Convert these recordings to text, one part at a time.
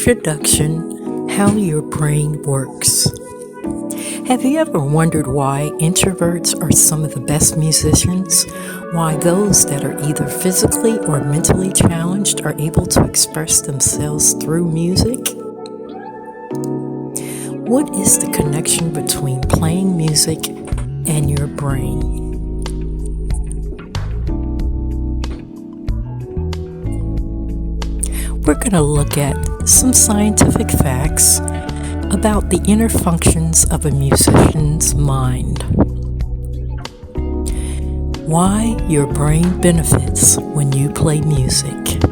Introduction: How your brain works. Have you ever wondered why introverts are some of the best musicians? Why those that are either physically or mentally challenged are able to express themselves through music? What is the connection between playing music and your brain? We're going to look at some scientific facts about the inner functions of a musician's mind. Why your brain benefits when you play music.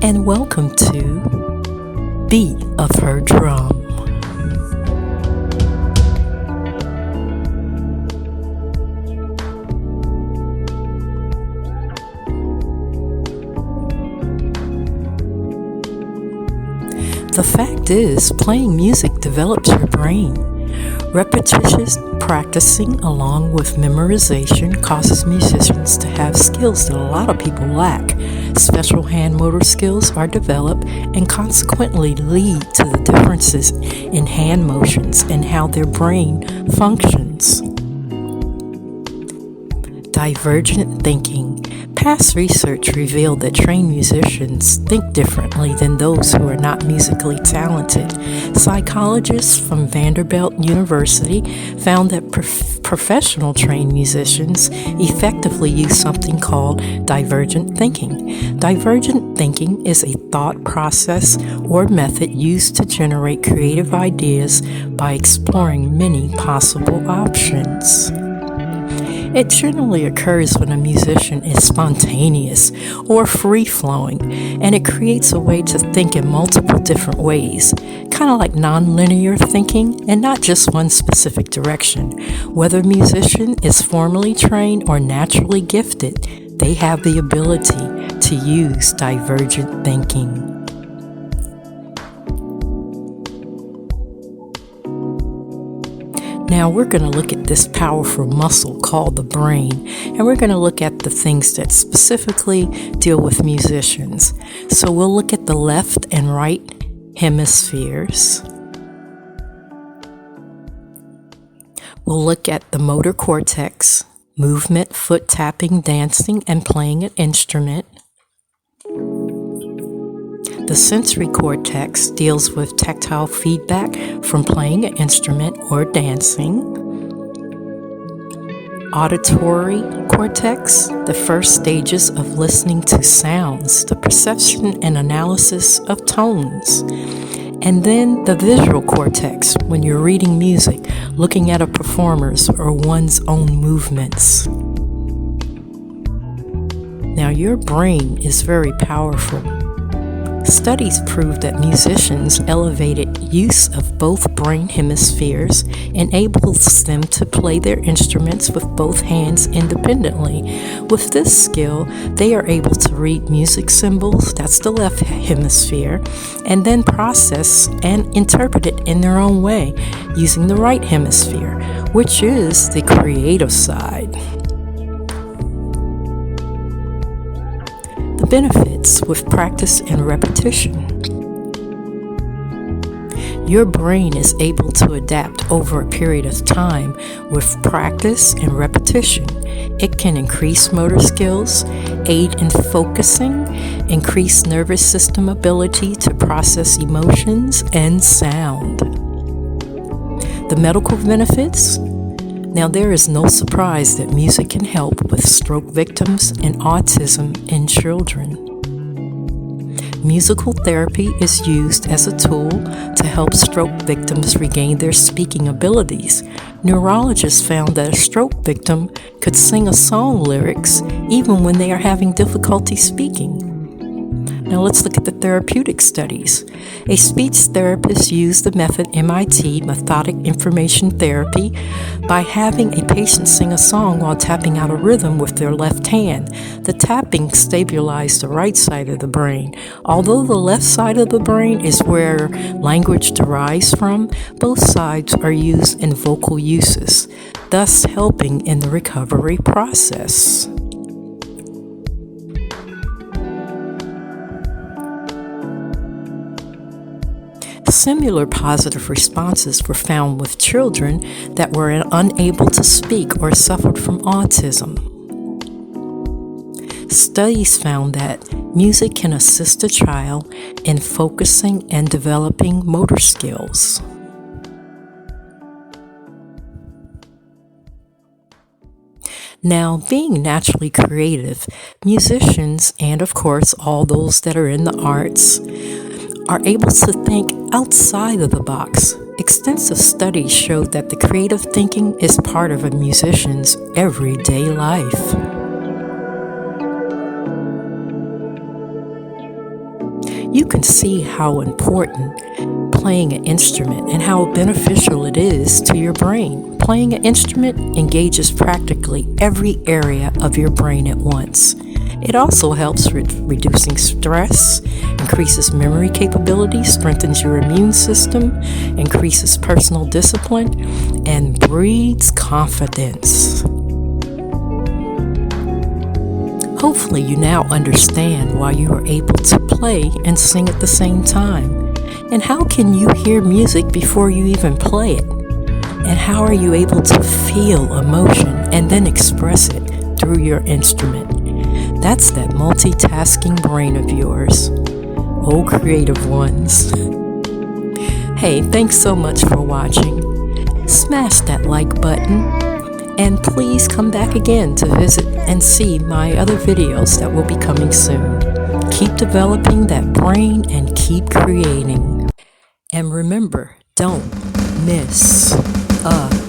And welcome to Beat of Her Drum. The fact is, playing music develops your brain. Repetitious practicing along with memorization causes musicians to have skills that a lot of people lack. Special hand motor skills are developed and consequently lead to the differences in hand motions and how their brain functions. Divergent thinking. Past research revealed that trained musicians think differently than those who are not musically talented. Psychologists from Vanderbilt University found that professional trained musicians effectively use something called divergent thinking. Divergent thinking is a thought process or method used to generate creative ideas by exploring many possible options. It generally occurs when a musician is spontaneous or free-flowing, and it creates a way to think in multiple different ways, kind of like non-linear thinking and not just one specific direction. Whether a musician is formally trained or naturally gifted, they have the ability to use divergent thinking. Now we're going to look at this powerful muscle called the brain, and we're going to look at the things that specifically deal with musicians. So we'll look at the left and right hemispheres. We'll look at the motor cortex, movement, foot tapping, dancing, and playing an instrument. The sensory cortex deals with tactile feedback from playing an instrument or dancing. Auditory cortex, the first stages of listening to sounds, the perception and analysis of tones. And then the visual cortex, when you're reading music, looking at a performer's or one's own movements. Now your brain is very powerful. Studies prove that musicians' elevated use of both brain hemispheres enables them to play their instruments with both hands independently. With this skill, they are able to read music symbols, that's the left hemisphere, and then process and interpret it in their own way using the right hemisphere, which is the creative side. The benefits with practice and repetition. Your brain is able to adapt over a period of time with practice and repetition. It can increase motor skills, aid in focusing, increase nervous system ability to process emotions and sound. The medical benefits. Now, there is no surprise that music can help with stroke victims and autism in children. Musical therapy is used as a tool to help stroke victims regain their speaking abilities. Neurologists found that a stroke victim could sing a song lyrics even when they are having difficulty speaking. Now let's look at the therapeutic studies. A speech therapist used the method MIT, methodic information therapy, by having a patient sing a song while tapping out a rhythm with their left hand. The tapping stabilized the right side of the brain. Although the left side of the brain is where language derives from, both sides are used in vocal uses, thus helping in the recovery process. Similar positive responses were found with children that were unable to speak or suffered from autism. Studies found that music can assist a child in focusing and developing motor skills. Now, being naturally creative, musicians, and of course all those that are in the arts, are able to think outside of the box. Extensive studies showed that the creative thinking is part of a musician's everyday life. You can see how important playing an instrument and how beneficial it is to your brain. Playing an instrument engages practically every area of your brain at once. It also helps with reducing stress, increases memory capability, strengthens your immune system, increases personal discipline, and breeds confidence. Hopefully you now understand why you are able to play and sing at the same time. And how can you hear music before you even play it? And how are you able to feel emotion and then express it through your instrument? That's that multitasking brain of yours. Oh, creative ones. Hey, thanks so much for watching. Smash that like button. And please come back again to visit and see my other videos that will be coming soon. Keep developing that brain and keep creating. And remember, don't miss a